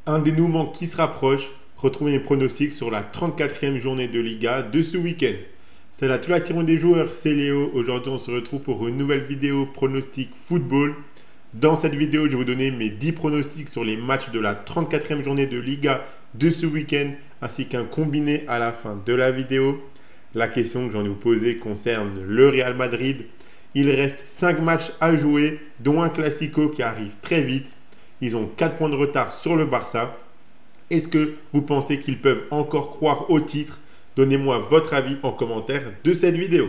Un dénouement qui se rapproche. Retrouvez mes pronostics sur la 34e journée de Liga de ce week-end. Salut à tous les qui des joueurs, c'est Léo. Aujourd'hui, on se retrouve pour une nouvelle vidéo pronostic football. Dans cette vidéo, je vais vous donner mes 10 pronostics sur les matchs de la 34e journée de Liga de ce week-end, ainsi qu'un combiné à la fin de la vidéo. La question que j'ai envie de vous poser concerne le Real Madrid. Il reste 5 matchs à jouer, dont un Classico qui arrive très vite. Ils ont 4 points de retard sur le Barça. Est-ce que vous pensez qu'ils peuvent encore croire au titre? Donnez-moi votre avis en commentaire de cette vidéo.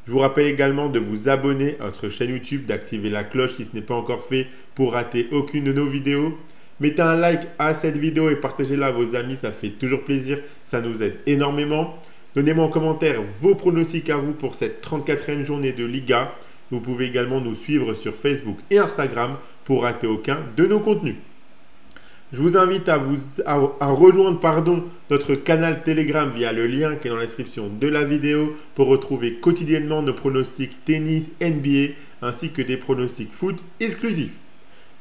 Je vous rappelle également de vous abonner à notre chaîne YouTube, d'activer la cloche si ce n'est pas encore fait pour rater aucune de nos vidéos. Mettez un like à cette vidéo et partagez-la à vos amis, ça fait toujours plaisir, ça nous aide énormément. Donnez-moi en commentaire vos pronostics à vous pour cette 34e journée de Liga. Vous pouvez également nous suivre sur Facebook et Instagram pour rater aucun de nos contenus. Je vous invite à rejoindre notre canal Telegram via le lien qui est dans la description de la vidéo pour retrouver quotidiennement nos pronostics tennis, NBA ainsi que des pronostics foot exclusifs.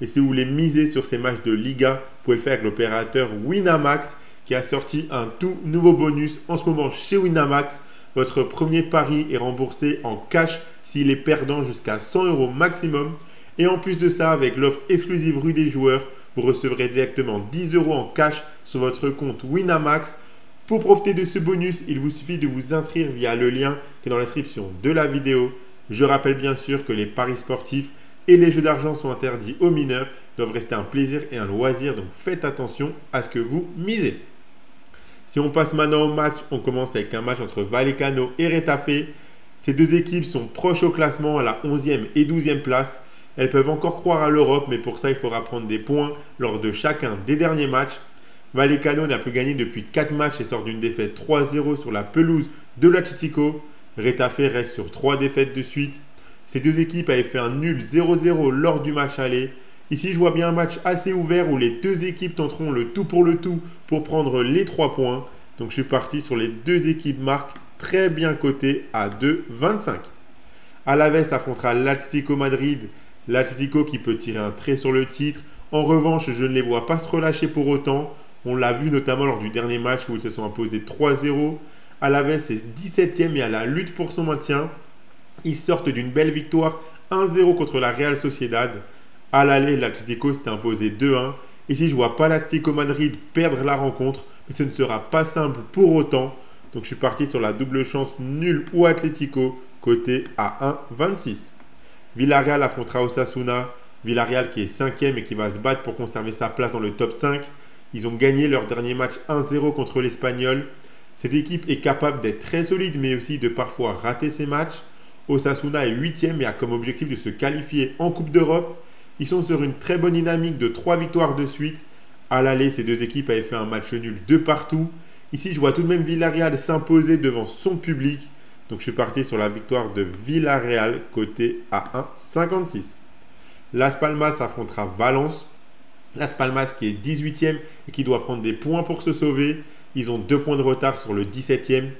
Et si vous voulez miser sur ces matchs de Liga, vous pouvez le faire avec l'opérateur Winamax qui a sorti un tout nouveau bonus en ce moment chez Winamax. Votre premier pari est remboursé en cash s'il est perdant jusqu'à 100 € maximum. Et en plus de ça, avec l'offre exclusive rue des joueurs, vous recevrez directement 10 € en cash sur votre compte Winamax. Pour profiter de ce bonus, il vous suffit de vous inscrire via le lien qui est dans la description de la vidéo. Je rappelle bien sûr que les paris sportifs et les jeux d'argent sont interdits aux mineurs, doivent rester un plaisir et un loisir, donc faites attention à ce que vous misez. Si on passe maintenant au match, on commence avec un match entre Vallecano et Retafe. Ces deux équipes sont proches au classement à la 11e et 12e place. Elles peuvent encore croire à l'Europe, mais pour ça, il faudra prendre des points lors de chacun des derniers matchs. Vallecano n'a plus gagné depuis 4 matchs et sort d'une défaite 3-0 sur la pelouse de l'Atlético. Retafe reste sur 3 défaites de suite. Ces deux équipes avaient fait un nul 0-0 lors du match aller. Ici, je vois bien un match assez ouvert où les deux équipes tenteront le tout pour prendre les 3 points. Donc, je suis parti sur les deux équipes marques très bien cotées à 2,25. Alaves affrontera l'Atlético Madrid. L'Atlético qui peut tirer un trait sur le titre. En revanche, je ne les vois pas se relâcher pour autant. On l'a vu notamment lors du dernier match où ils se sont imposés 3-0. Alaves est 17e et à la lutte pour son maintien. Ils sortent d'une belle victoire 1-0 contre la Real Sociedad. À l'aller, l'Atlético s'est imposé 2-1. Ici, je ne vois pas l'Atlético Madrid perdre la rencontre, mais ce ne sera pas simple pour autant. Donc, je suis parti sur la double chance nul ou Atlético, côté à 1,26. Villarreal affrontera Osasuna. Villarreal qui est 5e et qui va se battre pour conserver sa place dans le top 5. Ils ont gagné leur dernier match 1-0 contre l'Espagnol. Cette équipe est capable d'être très solide, mais aussi de parfois rater ses matchs. Osasuna est 8e et a comme objectif de se qualifier en Coupe d'Europe. Ils sont sur une très bonne dynamique de 3 victoires de suite. À l'aller, ces deux équipes avaient fait un match nul de partout. Ici, je vois tout de même Villarreal s'imposer devant son public. Donc, je suis parti sur la victoire de Villarreal, côté à 1,56. Las Palmas affrontera Valence. Las Palmas qui est 18e et qui doit prendre des points pour se sauver. Ils ont 2 points de retard sur le 17e.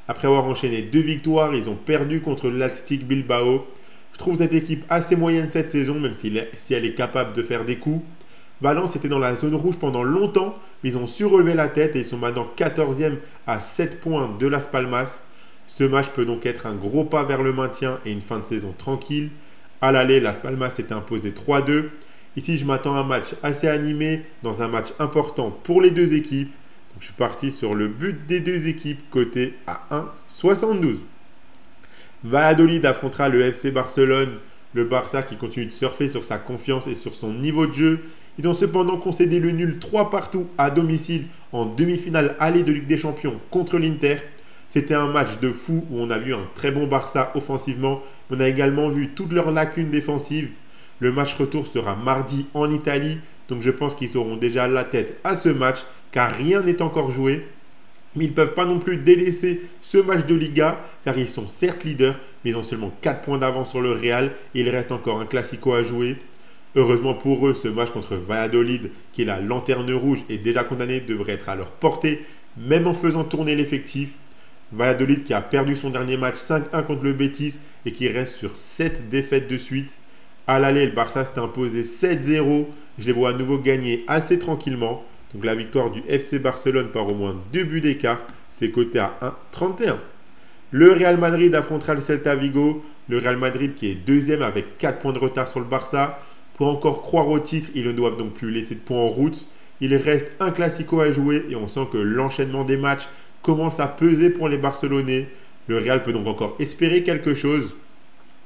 Après avoir enchaîné 2 victoires, ils ont perdu contre l'Athletic Bilbao. Je trouve cette équipe assez moyenne cette saison, même si elle est capable de faire des coups. Valence était dans la zone rouge pendant longtemps, mais ils ont su relever la tête et ils sont maintenant 14e à 7 points de Las Palmas. Ce match peut donc être un gros pas vers le maintien et une fin de saison tranquille. À l'aller, Las Palmas s'est imposé 3-2. Ici, je m'attends à un match assez animé, dans un match important pour les deux équipes. Donc, je suis parti sur le but des deux équipes, côté à 1,72. Valladolid affrontera le FC Barcelone. Le Barça qui continue de surfer sur sa confiance et sur son niveau de jeu. Ils ont cependant concédé le nul 3 partout à domicile en demi-finale aller de Ligue des Champions contre l'Inter. C'était un match de fou où on a vu un très bon Barça offensivement. On a également vu toutes leurs lacunes défensives. Le match retour sera mardi en Italie. Donc je pense qu'ils auront déjà la tête à ce match car rien n'est encore joué. Mais ils ne peuvent pas non plus délaisser ce match de Liga car ils sont certes leaders mais ils ont seulement 4 points d'avance sur le Real et il reste encore un Classico à jouer. Heureusement pour eux, ce match contre Valladolid qui est la lanterne rouge et déjà condamné devrait être à leur portée même en faisant tourner l'effectif. Valladolid qui a perdu son dernier match 5-1 contre le Betis et qui reste sur 7 défaites de suite. À l'aller, le Barça s'est imposé 7-0 Je les vois à nouveau gagner assez tranquillement. Donc la victoire du FC Barcelone par au moins 2 buts d'écart, c'est coté à 1,31. Le Real Madrid affrontera le Celta Vigo. Le Real Madrid qui est deuxième avec 4 points de retard sur le Barça. Pour encore croire au titre, ils ne doivent donc plus laisser de points en route. Il reste un classico à jouer et on sent que l'enchaînement des matchs commence à peser pour les Barcelonais. Le Real peut donc encore espérer quelque chose.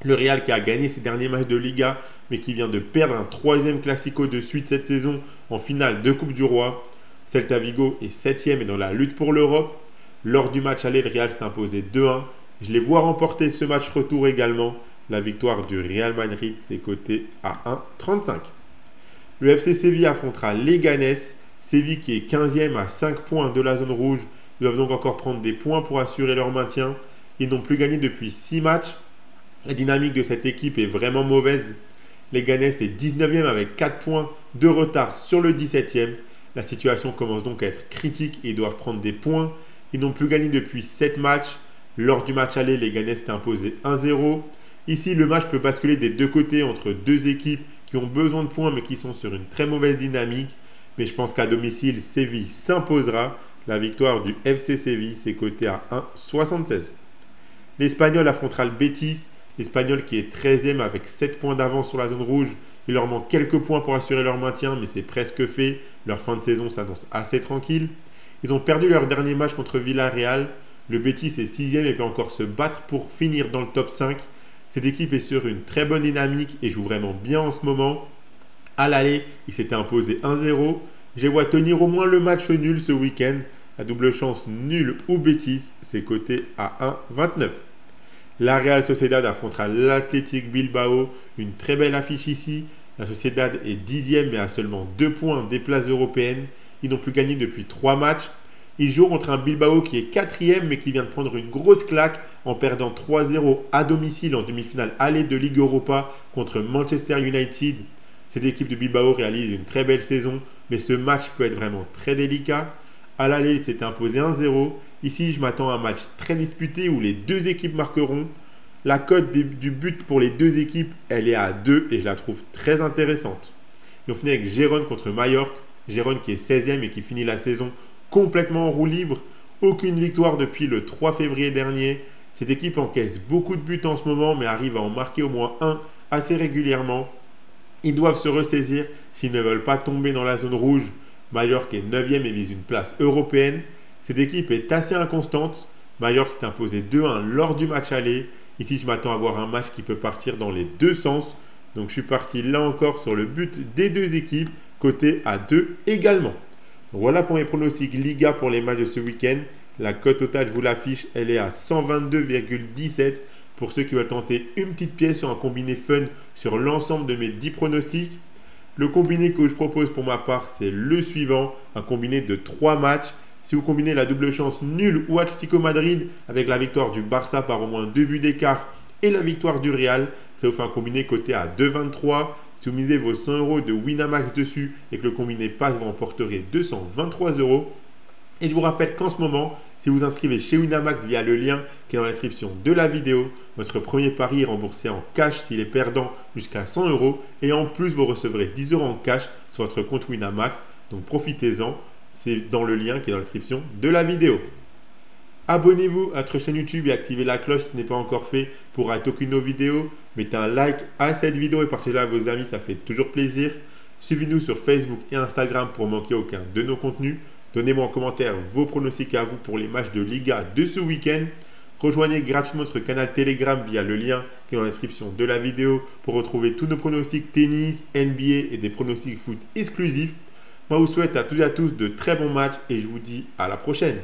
Le Real qui a gagné ses derniers matchs de Liga, mais qui vient de perdre un 3e classico de suite cette saison en finale de Coupe du Roi. Celta Vigo est 7e et dans la lutte pour l'Europe. Lors du match aller, le Real s'est imposé 2-1. Je les vois remporter ce match retour également. La victoire du Real Madrid, c'est coté à 1,35. Le FC Séville affrontera Leganés. Séville qui est 15e à 5 points de la zone rouge. Ils doivent donc encore prendre des points pour assurer leur maintien. Ils n'ont plus gagné depuis 6 matchs. La dynamique de cette équipe est vraiment mauvaise. Leganés est 19e avec 4 points de retard sur le 17e. La situation commence donc à être critique et ils doivent prendre des points. Ils n'ont plus gagné depuis 7 matchs. Lors du match aller, Leganés s'est imposé 1-0. Ici, le match peut basculer des deux côtés entre deux équipes qui ont besoin de points mais qui sont sur une très mauvaise dynamique. Mais je pense qu'à domicile, Séville s'imposera. La victoire du FC Séville, c'est coté à 1,76. L'Espagnol affrontera le Betis. L'Espagnol qui est 13e avec 7 points d'avance sur la zone rouge. Il leur manque quelques points pour assurer leur maintien, mais c'est presque fait. Leur fin de saison s'annonce assez tranquille. Ils ont perdu leur dernier match contre Villarreal. Le Betis est 6e et peut encore se battre pour finir dans le top 5. Cette équipe est sur une très bonne dynamique et joue vraiment bien en ce moment. À l'aller, il s'était imposé 1-0. Je les vois tenir au moins le match nul ce week-end. La double chance nul ou Betis, c'est coté à 1,29. La Real Sociedad affrontera l'Athletic Bilbao. Une très belle affiche ici. La Sociedad est 10e mais a seulement 2 points des places européennes. Ils n'ont plus gagné depuis 3 matchs. Ils jouent contre un Bilbao qui est 4e mais qui vient de prendre une grosse claque en perdant 3-0 à domicile en demi-finale aller de Ligue Europa contre Manchester United. Cette équipe de Bilbao réalise une très belle saison, mais ce match peut être vraiment très délicat. À l'aller, il s'est imposé 1-0. Ici, je m'attends à un match très disputé où les deux équipes marqueront. La cote du but pour les deux équipes, elle est à 2 et je la trouve très intéressante. Et on finit avec Gérone contre Majorque. Gérone qui est 16e et qui finit la saison complètement en roue libre. Aucune victoire depuis le 3 février dernier. Cette équipe encaisse beaucoup de buts en ce moment, mais arrive à en marquer au moins un assez régulièrement. Ils doivent se ressaisir s'ils ne veulent pas tomber dans la zone rouge. Majorque est 9e et vise une place européenne. Cette équipe est assez inconstante. Majorque s'est imposé 2-1 lors du match aller. Ici, je m'attends à voir un match qui peut partir dans les deux sens. Donc, je suis parti là encore sur le but des deux équipes, coté à 2 également. Donc, voilà pour mes pronostics Liga pour les matchs de ce week-end. La cote totale, je vous l'affiche, elle est à 122,17. Pour ceux qui veulent tenter une petite pièce sur un combiné fun sur l'ensemble de mes 10 pronostics. Le combiné que je propose pour ma part, c'est le suivant, un combiné de 3 matchs. Si vous combinez la double chance nulle ou Atlético Madrid avec la victoire du Barça par au moins 2 buts d'écart et la victoire du Real, ça vous fait un combiné coté à 2,23. Si vous misez vos 100 € de Winamax dessus et que le combiné passe, vous remporterez 223 €. Et je vous rappelle qu'en ce moment, si vous inscrivez chez Winamax via le lien qui est dans la description de la vidéo, votre premier pari est remboursé en cash s'il est perdant jusqu'à 100 € et en plus vous recevrez 10 € en cash sur votre compte Winamax. Donc profitez-en, c'est dans le lien qui est dans la description de la vidéo. Abonnez-vous à notre chaîne YouTube et activez la cloche si ce n'est pas encore fait pour rater aucune de nos vidéos. Mettez un like à cette vidéo et partagez-la à vos amis, ça fait toujours plaisir. Suivez-nous sur Facebook et Instagram pour ne manquer aucun de nos contenus. Donnez-moi en commentaire vos pronostics à vous pour les matchs de Liga de ce week-end. Rejoignez gratuitement notre canal Telegram via le lien qui est dans la description de la vidéo pour retrouver tous nos pronostics tennis, NBA et des pronostics foot exclusifs. Moi, je vous souhaite à toutes et à tous de très bons matchs et je vous dis à la prochaine.